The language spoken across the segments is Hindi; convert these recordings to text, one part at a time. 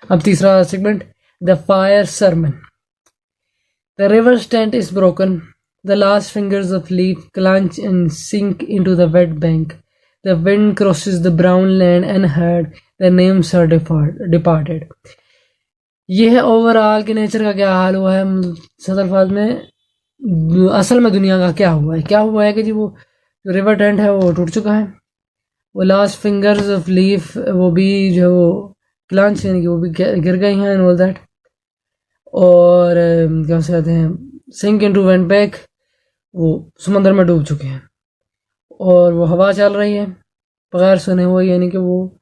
अब तीसरा segment, the fire sermon. The river stand is broken, the last fingers of leaf clutch and sink into the wet bank, the wind crosses the brown land and heard the names are departed. ये है ओवरऑल के नेचर का क्या हाल हुआ है, सदरफाज में असल में दुनिया का क्या हुआ है कि जी वो जो रिवर टेंट है वो टूट चुका है, वो लास्ट फिंगर्स ऑफ लीफ वो भी जो क्लंच यानी कि वो भी गिर गई हैं एंड ऑल दैट, और क्या से कहते हैं सिंक इनटू वेंट बैक, वो समंदर में डूब चुके हैं, और वो हवा चल रही है बगैर सुने हुए, यानी कि वो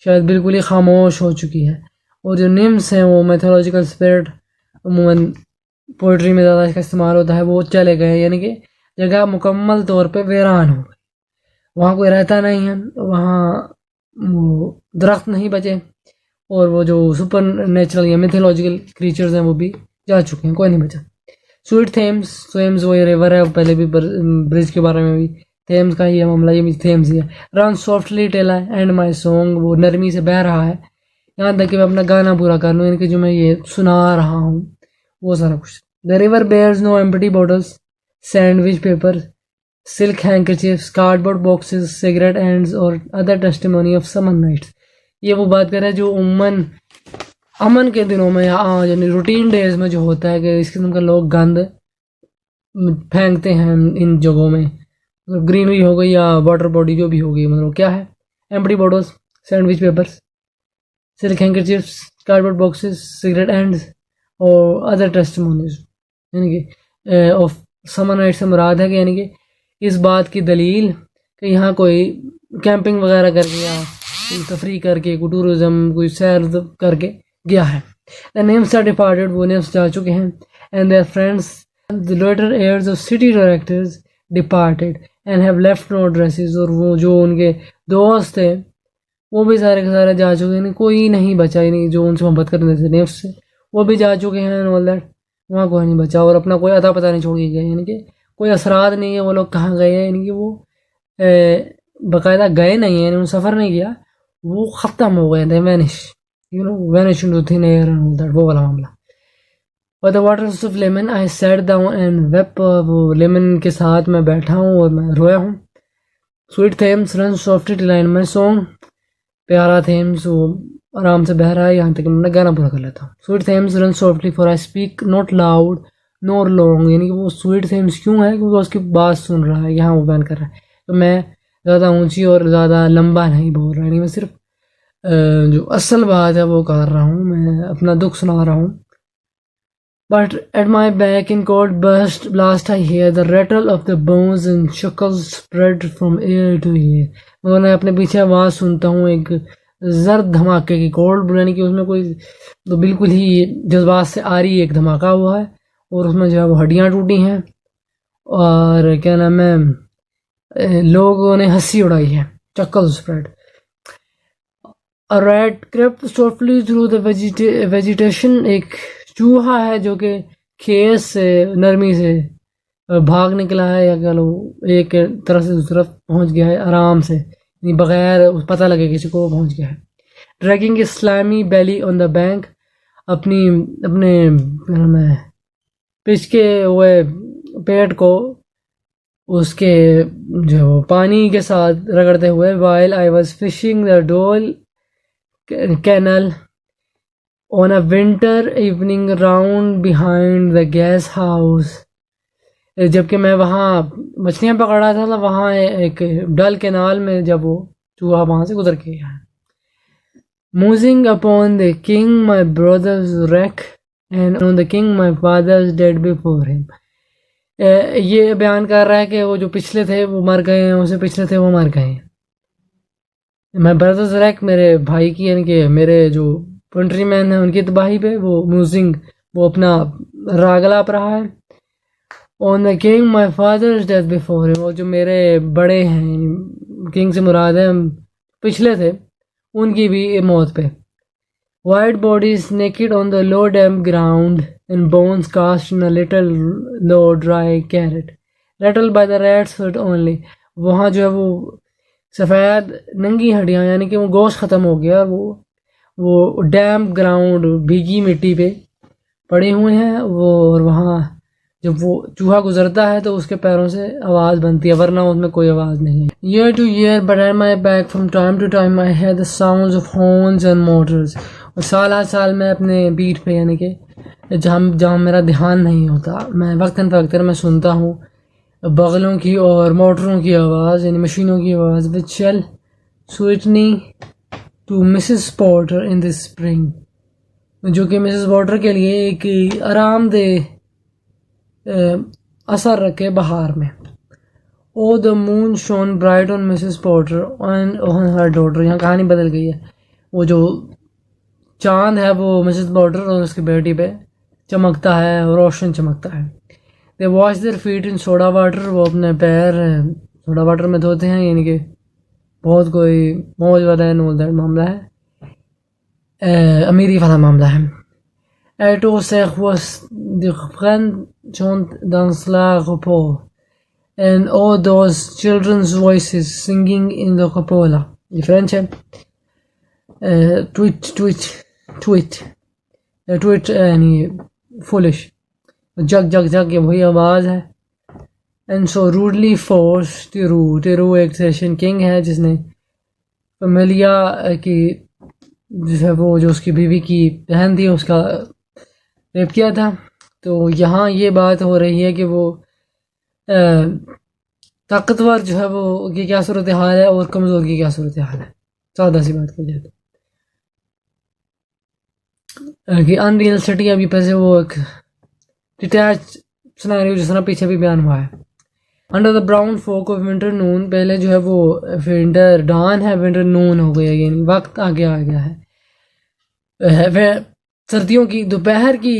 शायद बिल्कुल ही खामोश हो चुकी है। और जो निम्स हैं वो मैथोलॉजिकल स्पिरिट, अमूमन पोइट्री में ज़्यादा इसका इस्तेमाल होता है, वो चले गए, यानी कि जगह मुकम्मल तौर पे वीरान हो गई, वहाँ कोई रहता नहीं है, वहाँ वो दरख्त नहीं बचे, और वो जो सुपर नेचुरल या मिथोलॉजिकल क्रीचर्स हैं वो भी जा चुके हैं, कोई नहीं बचा। स्वीट थेम्स वो ये रिवर है, पहले भी ब्रिज के बारे में भी थेम्स का ही है मामला, ये भी थेम्स ही है। Run softly tell and my song, वो नरमी से बह रहा है यहाँ तक कि मैं अपना गाना पूरा कर लूँ, इनके जो मैं ये सुना रहा हूँ वो सारा कुछ। The river bears no empty bottles, sandwich paper, silk handkerchiefs, cardboard boxes, cigarette ends or other testimony of summer nights. ये वो बात कर रहा है जो उम्मन अमन के दिनों में या यानी रूटीन डेज में जो होता है कि इस किस्म का लोग गंद फेंकते हैं इन जगहों में, मतलब ग्रीनरी हो गई या वाटर बॉडी जो भी हो गई, मतलब क्या है, empty bottles, sandwich papers, silk handkerchiefs, cardboard boxes, cigarette ends or other testimonies, यानी कि ऑफ समर नाइट से मुराद है कि यानी कि इस बात की दलील कि यहाँ कोई कैंपिंग वगैरह करके या तफरी करके कोई टूरिज्म कोई सैर करके गया है। द नेम्स आर डिपार्टेड, वो नेम्स जा चुके हैं, and their friends the letter heirs of city directors departed and have left no addresses, और वो जो उनके दोस्त थे वो भी सारे के सारे जा चुके हैं, कोई नहीं बचा ही नहीं जो उनसे मोहब्बत करने थे नेफ्स से, वो भी जा चुके हैं एंड ऑल दैट, वहाँ कोई नहीं बचा, और अपना कोई अता पता नहीं छोड़ के गए, यानी कि कोई असरात नहीं है वो लोग कहाँ गए हैं, यानी कि वो बाकायदा गए नहीं है, उन्होंने सफ़र नहीं किया, वो ख़त्म हो गए थे, vanish vanish into thin air and all that, वो वाला मामला। और the waters of Leman I sat down and wept, वो लेमन के साथ मैं बैठा हूँ और मैं रोया हूँ। Sweet Thames run softly till and my song, प्यारा थेम्स वो आराम से बह रहा है यहाँ तक कि मैं गाना पूरा कर लेता हूँ। Sweet Thames run softly for I speak not loud nor long, यानी कि वो स्वीट थेम्स क्यों है, क्योंकि उसकी बात सुन रहा है, यहाँ वो बयान कर रहा है, तो मैं ज़्यादा ऊंची और ज़्यादा लंबा नहीं बोल रहा, यानी मैं सिर्फ जो असल बात है वो कर रहा हूँ, मैं अपना दुख सुना रहा हूँ। But at my back in cold blast I hear the rattle of the bones and chuckles spread from ear to ear, मगर मैं अपने पीछे आवाज़ सुनता हूँ एक जर्द धमाके की, कोल्ड यानी कि उसमें कोई तो बिल्कुल ही जज्बात से आ रही एक धमाका हुआ है, और उसमें जो है वो हड्डियाँ टूटी हैं, और क्या नाम है लोगों ने हंसी उड़ाई है, चक्कल spread. A rat crept softly through the vegetation, एक चूहा है जो कि खेत से नरमी से भाग निकला है, या कह लो एक तरफ से दूसरी तरफ पहुंच गया है आराम से, बगैर पता लगे किसी को पहुंच गया है। Dragging slimy belly on the bank, अपने पिचके हुए पेट को उसके जो पानी के साथ रगड़ते हुए, while I was fishing the Dole Canal on a winter evening round behind the gas house, जबकि मैं वहाँ मछलियाँ पकड़ रहा था, वहाँ एक डल कैनाल में जब वो चूहा वहाँ से गुजर के गया। Musing upon the king my brother's wreck and on the king my father's dead before him, ये बयान कर रहा है कि वो जो पिछले थे वो मर गए हैं, उससे पिछले थे वो मर गए हैं। मैं ब्रदर्स रैक मेरे भाई की, यानी कि मेरे जो कंट्री मैन है उनकी तबाही पे वो म्यूजिंग वो अपना राग लाप रहा है। On the king my father's death before him, वो जो मेरे बड़े हैं, किंग से मुराद है पिछले थे, उनकी भी मौत पे। White bodies naked on the low dam ground and bones cast in a little low dry carrot rattled by the rat's foot only, वहाँ जो है वो सफ़ेद नंगी हड्डियाँ, यानी कि वो गोश्त ख़त्म हो गया, वो वो डैम्प ग्राउंड, भीगी मिट्टी पे पड़े हुए हैं वो, और वहाँ जब वो चूहा गुजरता है तो उसके पैरों से आवाज़ बनती है, वरना उसमें कोई आवाज़ नहीं है। Year two year behind my back from time to time I hear the sounds of horns and motors। और साल हर साल मैं अपने पीठ पे, यानी कि जहाँ जहाँ मेरा ध्यान नहीं होता, मैं वक्तन फ़वक्तन मैं सुनता हूँ बगलों की और मोटरों की आवाज़, यानी मशीनों की आवाज़, which shall Sweeney to Mrs Porter in this spring, जो कि मिसेस पॉटर के लिए एक आरामदेह असर रखे बहार में। O the moon shone bright on Mrs Porter and on her daughter. यहाँ कहानी बदल गई है, वो जो चांद है वो मिसेस पॉटर और उसकी बेटी पे चमकता है, रोशन चमकता है। दे wash their feet in soda water, वो अपने पैर सोडा वाटर में धोते हैं, यानी कि बहुत कोई मौज वाला नोल दैट मामला है, अमीरी वाला मामला है। Erto zich was de grandson dan slagen and all those children's voices singing in the cupola. Die French tweet यानी foolish, जग ये वही आवाज़ है। And so rudely forced Tiru एक सेशन किंग है जिसने फमिलिया की जो है वो, जो उसकी बीवी की बहन थी, उसका रेप किया था। तो यहाँ ये बात हो रही है कि वो ताकतवर जो है वो की क्या सूरत हाल है और कमज़ोर की क्या सूरत हाल है। सादा सी बात हो जाए तो कि अनरियल सिटी अभी पैसे वो एक डिटैच सिनेरियो जिस तरह पीछे भी बयान हुआ है। Under the brown fog of winter noon, पहले जो है वो विंटर डॉन है, विंटर नून हो गया, यानी वक्त आगे आ गया है। वह सर्दियों की दोपहर की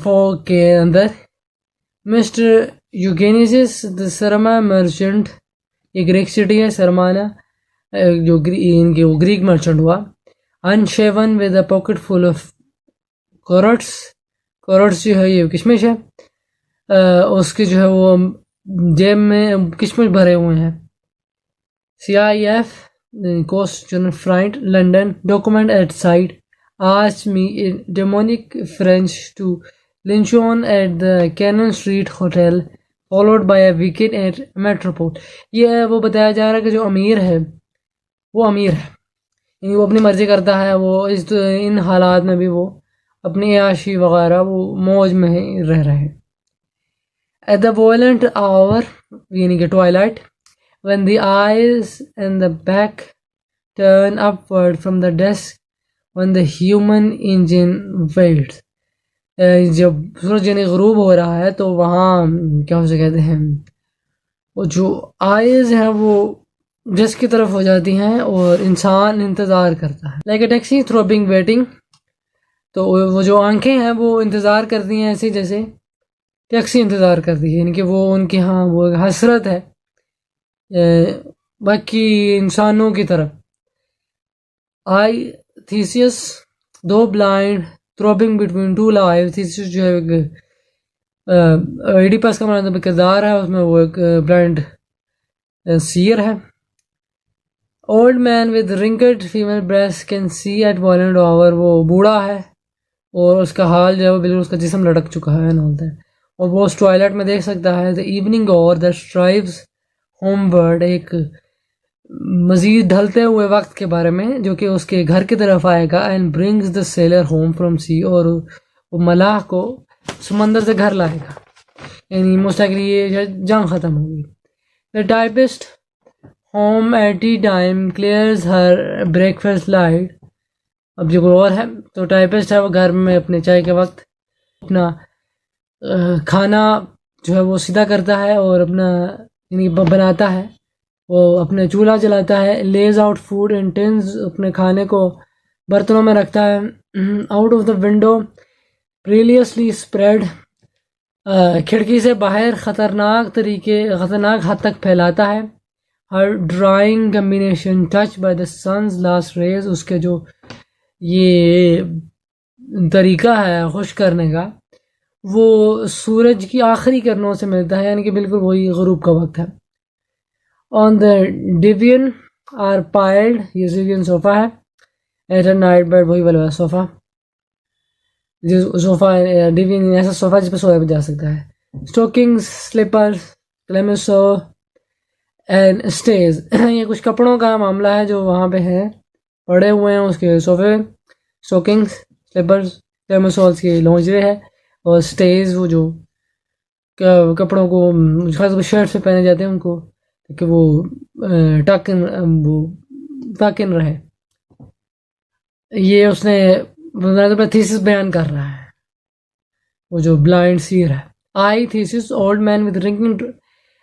फॉग के अंदर Mr Eugenides the Smyrna merchant, ये ग्रीक सिटी है सरमाना, जो इनके वो ग्रीक मर्चेंट हुआ। Unshaven with a pocket full of currants जो है ये किशमिश है, उसके जो है वो जेब में किशमिश भरे हुए हैं। CIF cost general freight London document at sight asked me in demonic French to lynch on at the Cannon Street Hotel, followed by a weekend at Metropole। ये वो बताया जा रहा है कि जो अमीर है वो अमीर है, यानी वो अपनी मर्जी करता है, वो इन हालात में भी वो अपनी याशी वगैरह वो मौज में ही रह रहे हैं। At the violent hour, यानी कि twilight, when the eyes and the back turn upward from the desk, when the human engine waits, जब सूरज यानी ग़रूब हो रहा है तो वहाँ क्या उसे कहते हैं, वो जो आइज़ हैं वो डेस्क की तरफ हो जाती हैं और इंसान इंतज़ार करता है। Like a taxi throbbing waiting, तो वो जो आंखें हैं वो इंतज़ार करती हैं ऐसे जैसे टैक्सी इंतज़ार करती है, यानी कि वो उनके यहाँ वो हसरत है बाकी इंसानों की तरफ। आई थीसियस दो blind throbbing between two live, Theseus जो है एक एडिपस का मतलब किरदार है, उसमें वो एक ब्लाइंड सीयर है। Old man with wrinkled female breast can see at violent hour, वो बूढ़ा है और उसका हाल जो है वो बिल्कुल उसका जिस्म लटक चुका है बोलते हैं, और वो उस टॉयलेट में देख सकता है। द इवनिंग और दैट स्ट्राइव्स होमवर्ड, एक मज़ीद ढलते हुए वक्त के बारे में जो कि उसके घर की तरफ आएगा। And brings the sailor home from sea, और वो मलाह को समंदर से घर लाएगा, यानी मुस्तकिल ये जंग ख़त्म होगी। The typist home at T time clears her breakfast light, अब जो और है तो टाइपिस्ट है वो घर में अपने चाय के वक्त अपना खाना जो है वो सीधा करता है और अपना यानी बनाता है, वो अपने चूल्हा जलाता है। Lays out food in tins, अपने खाने को बर्तनों में रखता है। Out of the window perilously spread, खिड़की से बाहर खतरनाक हद तक फैलाता है। Her drying combination touch by the sun's last rays, उसके जो ये तरीका है खुश करने का वो सूरज की आखिरी किरणों से मिलता है, यानी कि बिल्कुल वही ग़ुरूब का वक्त है। On the divan are piled, ये डिवियन सोफ़ा है, एट नाइट बेड वही वाला सोफ़ा, जो सोफ़ा डिवीन ऐसा सोफ़ा जिस पर सोया भी जा सकता है। स्टॉकिंग्स, स्लीपर्स, क्लेमिसो एंड स्टेज ये कुछ कपड़ों का मामला है जो वहाँ पे है, पड़े हुए हैं उसके सोफ़े। स्टॉकिंग्स, स्लीपर्स, क्लेमिसोल्स की लॉन्जरी है, और स्टेज वो जो कपड़ों को खास शर्ट से पहने जाते हैं उनको, कि वो टक इन वो टक इन रहे। ये उसने अपना थीसिस बयान कर रहा है, वो जो ब्लाइंड सीर है। I Tiresias old man with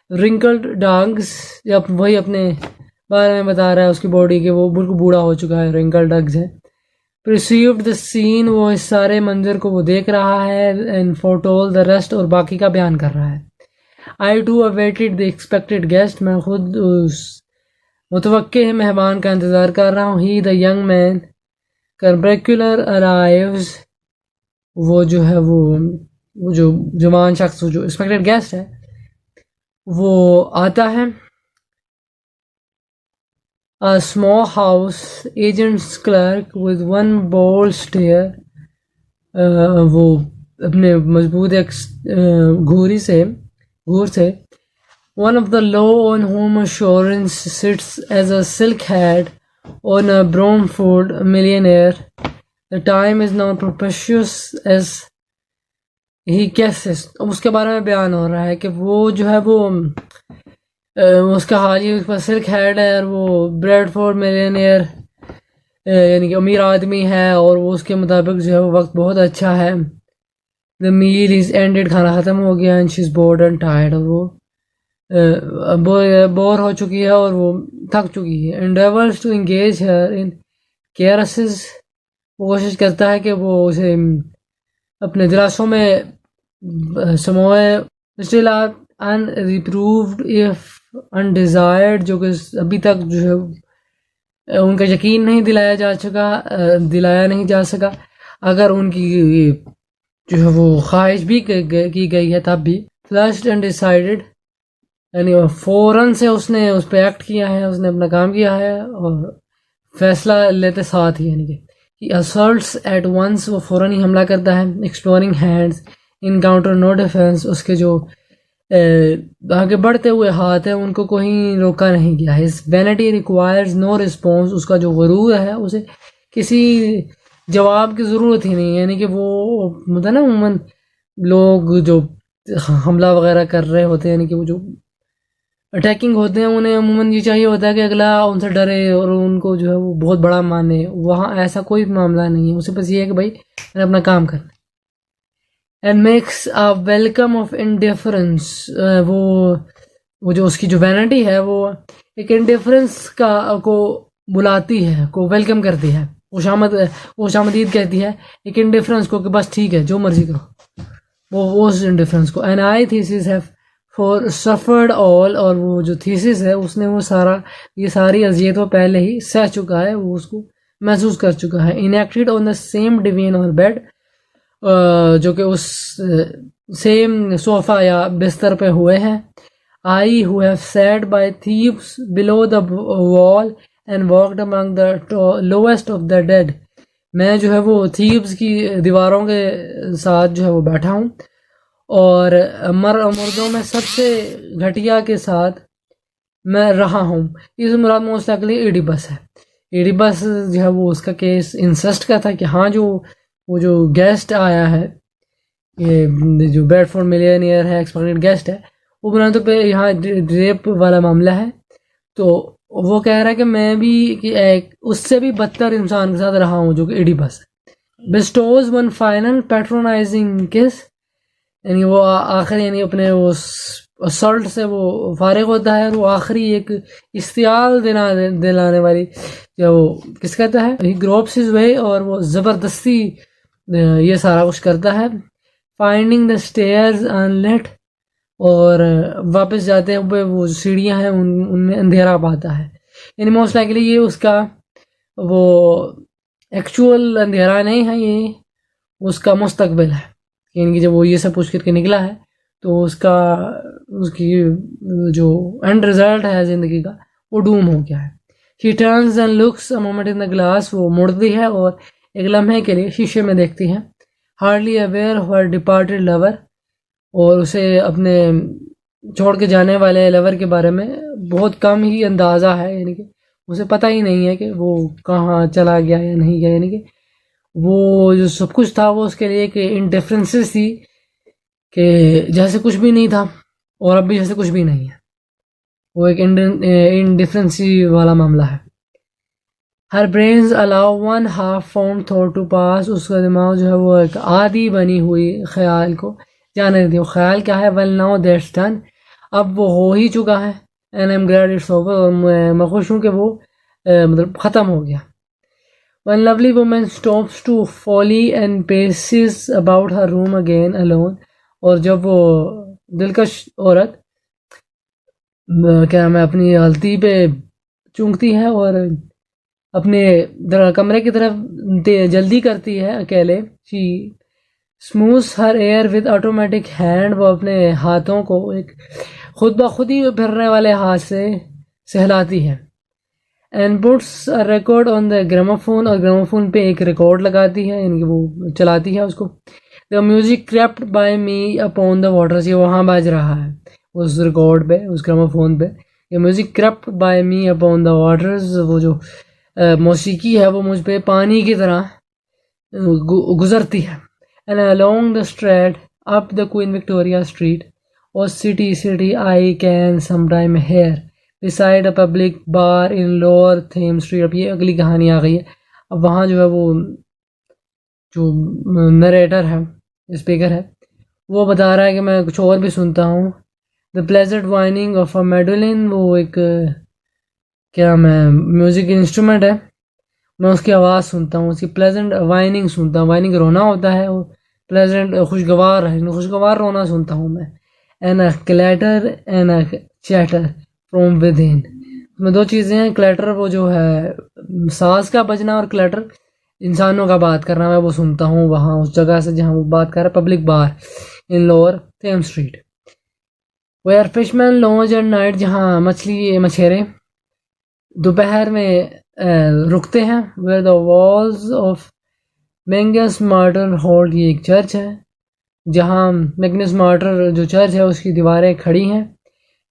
wrinkled dugs, जब वही अपने बारे में बता रहा है उसकी बॉडी के, वो बिल्कुल बूढ़ा हो चुका है, रिंकल्ड डग्स है। perceived द सीन, वो इस सारे मंजर को वो देख रहा है, एंड फोरटोल्ड द रेस्ट, और बाकी का बयान कर रहा है। I too awaited the expected guest, मैं खुद उस मुतवक्के मेहमान का इंतज़ार कर रहा हूँ। ही द यंग मैन कर्बेकुलर अराइव्स, वो जो है वो जो जवान शख्स, जो एक्सपेक्टेड गेस्ट है वो आता है। A small house, agent's clerk with one bold stare, वो अपने मजबूत एक घूर से one of the law on whom assurance sits as a silk hat on a Bromford millionaire. The time is now propitious as he guesses. अब उसके बारे में बयान हो रहा है कि वो जो है वो उसका हाल ही उसके पास सिल्क हेड है, और वो ब्रेडफोर्ड मिलियनियर यानी कि अमीर आदमी है, और वो उसके मुताबिक जो है वो वक्त बहुत अच्छा है। द मील इज एंडेड, खाना ख़त्म हो गया। And she is board and tired, और वो बोर हो चुकी है और वो थक चुकी है। एंडेवर्स टू इंगेज हर इन केयरसेस, वो कोशिश करता है कि वो उसे अपने दिलासों में समोए। स्टिल आर अनरिप्रूव्ड इफ अनडिजायर्ड, जो कि अभी तक जो है उनका यकीन नहीं दिलाया नहीं जा सका, अगर उनकी जो है वो ख्वाहिश भी की गई है तब भी। फ्लश्ड एंड डिसाइडेड, यानी फ़ौरन से उसने उस पर एक्ट किया है, उसने अपना काम किया है, और फैसला लेते साथ ही, यानी कि असर्ट्स एट वंस, वो फ़ौरन ही हमला करता है। Exploring hands encounter no defence, उसके जो आगे बढ़ते हुए हाथ हैं उनको कोई रोका नहीं गया। His vanity requires no response, उसका जो गरूर है उसे किसी जवाब की ज़रूरत ही नहीं, यानी कि वो होता है ना उमूमन लोग जो हमला वगैरह कर रहे होते हैं, यानी कि वो जो अटैकिंग होते हैं उन्हें अमूमन ये चाहिए होता है कि अगला उनसे डरे और उनको जो है वो बहुत बड़ा माने। वहाँ ऐसा कोई मामला नहीं है, उसे बस ये है कि भाई मैंने अपना काम करना। And makes a welcome of indifference, वो जो उसकी जो वैनिटी है वो एक इंडिफरेंस को बुलाती है, को वेलकम करती है, खुशामदीद कहती है एक इंडिफरेंस को कि बस ठीक है जो मर्जी करो, वो उस इंडिफरेंस को। And I thesis have for suffered all, और वो जो थीसिस है उसने वो ये सारी अजियत वो पहले ही सह चुका है, वो उसको महसूस कर चुका है। इनएक्टेड ऑन द सेम डिवीन और बेड, जो कि उस सेम सोफ़ा या बिस्तर पे हुए हैं। I who have sat by Thebes below the wall and walked among the lowest of the dead, मैं जो है वो थीव्स की दीवारों के साथ जो है वो बैठा हूँ, और मुर्दों में सबसे घटिया के साथ मैं रहा हूँ। इस मुराद मोस्ट लाइकली एडिपस है। एडिपस जो है वो उसका केस इंसेस्ट का था कि हाँ वो जो गेस्ट आया है, ये जो ब्रेडफोर्ड मिलियनियर है, एक्सपेक्टेड गेस्ट है, वो बुनियादों पे यहाँ रेप वाला मामला है। तो वो कह रहा है कि मैं भी कि एक उससे भी बदतर इंसान के साथ रहा हूँ जो कि एडिपस है। बिस्टोज वन फाइनल पैट्रोनाइजिंग किस, यानी वो आखिरी, यानी अपने वो असल्ट से वो फारिग होता है, और वो आखिरी एक इस्तियाल दिलाने वाली जो किस कहता है, ही ग्रोप्स हिज वे, और वो ज़बरदस्ती ये सारा कुछ करता है। फाइंडिंग द स्टेयर्स अनलिट, और वापस जाते हैं वो सीढ़ियाँ हैं उनमें अंधेरा पाता है। यानी मोस्ट लाइकली ये उसका वो एक्चुअल अंधेरा नहीं है, ये उसका मुस्तकबिल है, यानी कि जब वो ये सब पूछ करके निकला है तो उसकी जो एंड रिजल्ट है ज़िंदगी का वो डूम हो गया है। She turns and looks a moment in the glass. वो मुड़ती है और एक लम्हे के लिए शीशे में देखती है. Hardly aware of her departed lover. और उसे अपने छोड़ के जाने वाले लवर के बारे में बहुत कम ही अंदाज़ा है, यानी कि उसे पता ही नहीं है कि वो कहाँ चला गया या नहीं गया, यानी कि वो जो सब कुछ था वो उसके लिए एक इंडिफरेंसेस थी कि जैसे कुछ भी नहीं था और अब भी जैसे कुछ भी नहीं है. वो एक इंडिफरेंसी वाला मामला है. Her brains allow one half formed thought to pass. उसका दिमाग जो है वो एक आधी बनी हुई ख्याल को जाने देती है. वो ख्याल क्या है? Well now that's done. अब वो हो ही चुका है. And I am glad it's over. और मैं खुश हूँ कि वो मतलब ख़त्म हो गया. One lovely woman stops to folly and paces about her room again alone. और जब वो दिलकश औरत क्या मैं अपनी गलती पे चूकती है और अपने कमरे की तरफ जल्दी करती है अकेले. She smooths her hair with automatic hand. वो अपने हाथों को एक खुद ब खुद ही फिरने वाले हाथ से सहलाती है. And puts a record on the gramophone. और ग्रामोफोन पे एक रिकॉर्ड लगाती है, यानी कि वो चलाती है उसको. The music crept by me upon the waters. ये वहाँ बज रहा है उस रिकॉर्ड पे, उस ग्रामोफोन पे. ये music crept by me upon the waters. वो जो मौसीकी है वो मुझ पे पानी की तरह गुजरती है. And along the Strand up the Queen Victoria Street O city I can sometime hear beside a public bar in lower Thames Street. अब ये अगली कहानी आ गई है. अब वहाँ जो है वो जो नरेटर है, स्पीकर है, वो बता रहा है कि मैं कुछ और भी सुनता हूँ. The pleasant whining of a mandolin. वो एक क्या मैं म्यूज़िक इंस्ट्रूमेंट है, मैं उसकी आवाज़ सुनता हूँ. उसकी प्लेजेंट वाइनिंग सुनता हूँ. वाइनिंग रोना होता है, और प्लेजेंट खुशगवार रोना सुनता हूँ मैं. And a clatter and a chatter from with in. उसमें दो चीज़ें हैं. क्लैटर वो जो है सांस का बजना, और क्लैटर इंसानों का बात करना मैं वो सुनता हूँ वहाँ उस जगह से जहाँ वो बात कर रहा है. Public bar in lower Thames Street. Where fishmen lounge at night. जहाँ मछेरे दोपहर में रुकते हैं. Where the walls of Magnus Martyr hold. ये एक चर्च है जहाँ मैग्नस मार्टर जो चर्च है उसकी दीवारें खड़ी हैं.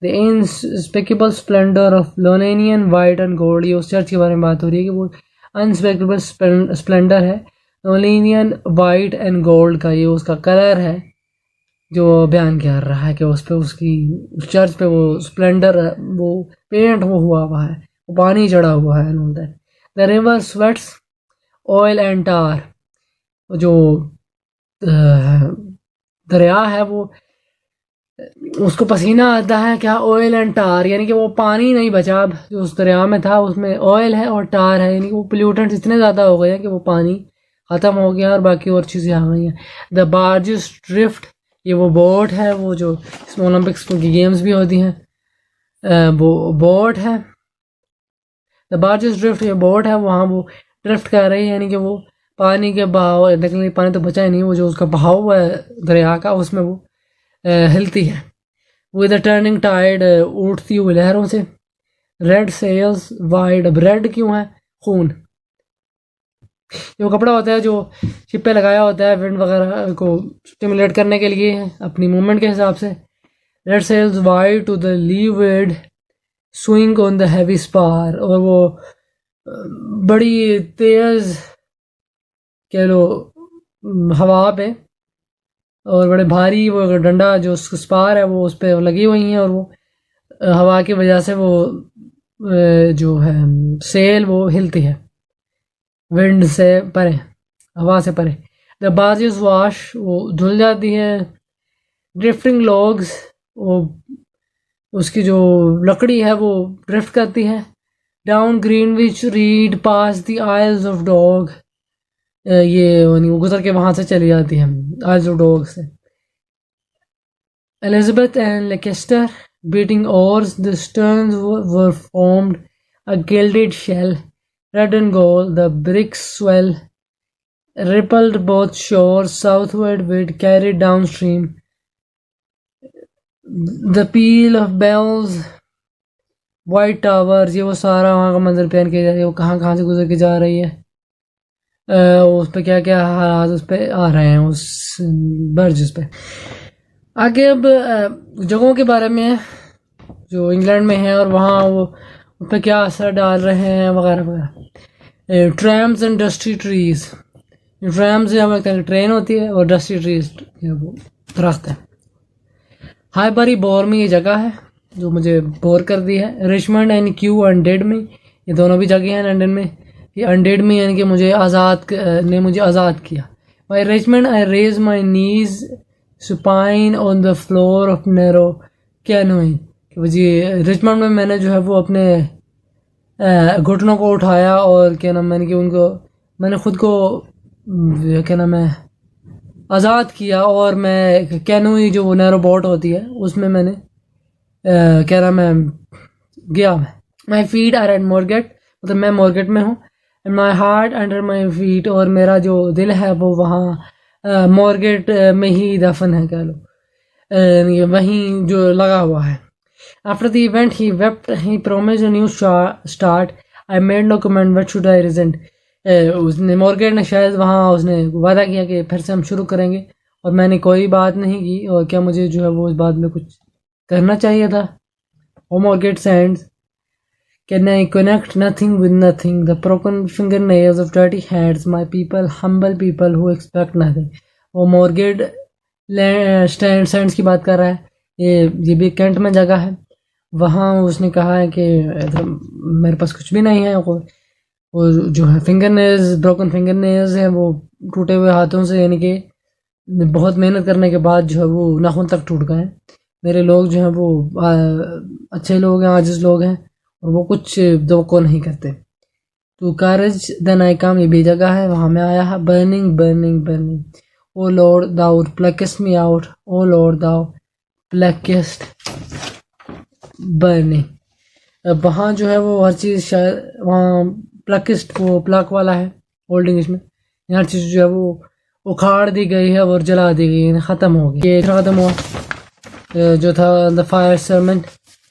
The inexplicable splendour of Ionian white and gold. ये उस चर्च के बारे में बात हो रही है कि वो अनस्पेकेबल स्प्लेंडर है लोनेनियन वाइट एंड गोल्ड का. ये उसका कलर है जो बयान कर रहा है कि उस पर उसकी उस चर्च पे वो स्प्लेंडर वो पेंट हुआ हुआ है, वो पानी चढ़ा हुआ है. The river sweats oil and tar. जो दरिया है वो उसको पसीना आता है. क्या? ऑयल एंड टार, यानी कि वो पानी नहीं बचा अब जो उस दरिया में था, उसमें ऑयल है और टार है, यानी कि वो पोल्यूटेंट्स इतने ज़्यादा हो गए हैं कि वो पानी ख़त्म हो गया और बाकी और चीज़ें आ गई हैं. The barges drift. ये वो बोट है वो जो इसमें ओलंपिक्स की गेम्स भी होती हैं, वो बोट है. The barges drift. ये बोट है, वहाँ वो ड्रिफ्ट कर रही है, यानी कि वो पानी के बहाव, देखने पानी तो बचा ही नहीं, वो जो उसका बहाव है दरिया का उसमें वो हिलती है. With a turning tide. उठती हुई लहरों से. Red sails wide. अब रेड क्यों है? खून. जो कपड़ा होता है जो शिप पे लगाया होता है विंड वगैरह को स्टिमुलेट करने के लिए अपनी मूवमेंट के हिसाब से. Red sails wide to the leeward swing on the heavy spar. और वो बड़ी तेज कह लो हवा पे और बड़े भारी वो डंडा जो स्पार है वो उस पर लगी हुई हैं, और वो हवा की वजह से वो जो है सेल वो हिलती है विंड से परे, हवा से परे. The barges wash. वो धुल जाती है. Drifting logs. वो उसकी जो लकड़ी है वो ड्रिफ्ट करती है. Down Greenwich reach past the Isles of Dog. ये वो गुजर के वहाँ से चली जाती है आइल्स ऑफ डॉग से. Elizabeth and Leicester beating oars. The sterns were formed a gilded shell, red and gold. The bricks swell rippled both shores. Southward wind carried downstream. The peal of bells white towers, ये वो सारा वहाँ का मंजर पहन के जा रही है, वो कहाँ कहाँ से गुजर के जा रही है। उस पे क्या क्या हालात उस पे आ रहे हैं, उस बर्ज पे। आगे अब जगहों के बारे में है जो इंग्लैंड में है और वहाँ वो उस पर क्या असर डाल रहे हैं वगैरह वगैरह। ट्रैम्स एंड डस्टी ट्रीज, ट्रैम से हमें कहते ट्रेन होती है और डस्टी ट्रीज वो दरख्त है। हाईबरी बोर में ये जगह है जो मुझे बोर कर दी है। रिचमंड एंड क्यू अनडेड में, ये दोनों भी जगह हैं लंदन में। ये अनडेड में यानी कि मुझे आज़ाद किया। By Richmond I raised my knees supine on the floor of narrow canoeing, जी रिचमंड में मैंने जो है वो अपने घुटनों को उठाया और क्या नाम मैंने खुद को क्या नाम है आज़ाद किया, और मैं कैनोई जो वो नैरो बोट होती है उसमें मैंने क्या नाम है गया। मैं माई फीट आर एट मोरगेट, मतलब मैं मोरगेट में हूँ। And my heart under my feet, और मेरा जो दिल है वो वहाँ मोरगेट में ही दफन है कह लो, वहीं जो लगा हुआ है। After the event, he wept. He promised a new start. I made no comment. What should I resent? उसने मॉर्गेट ने शायद वहाँ उसने वादा किया कि फिर से हम शुरू करेंगे, और मैंने कोई बात नहीं की, और क्या मुझे जो है वो इस बात में कुछ करना चाहिए था। O Margate sands, can I connect nothing with nothing? The broken fingernails of dirty hands. My people, humble people who expect nothing. वो मॉर्गेट सेंड्स की बात कर रहा है। ये भी कैंट में जगह है। वहाँ उसने कहा है कि मेरे पास कुछ भी नहीं है, वो जो है finger nails, broken finger nails हैं, वो टूटे हुए हाथों से, यानी कि बहुत मेहनत करने के बाद जो है वो नाखून तक टूट गए हैं। मेरे लोग जो हैं वो अच्छे लोग हैं, आजिज लोग हैं, और वो कुछ दो नहीं करते। तो कारज देन आई कम, ये भी जगह है, वहाँ मैं आया है। बर्निंग बर्निंग बर्निंग, ओ लॉर्ड दाउ प्लकेस्ट मी आउट, ओ लॉर्ड दाउ प्लकेस्ट बर्निंग। वहाँ जो है वो हर चीज़ शायद वहाँ प्लकिस्ट वो प्लक वाला है ओल्ड इंग्लिश में। हर चीज़ जो है वो उखाड़ दी गई है और जला दी गई है, ख़त्म हो गई। ये ख़त्म हुआ जो था द फायर सर्मेंट।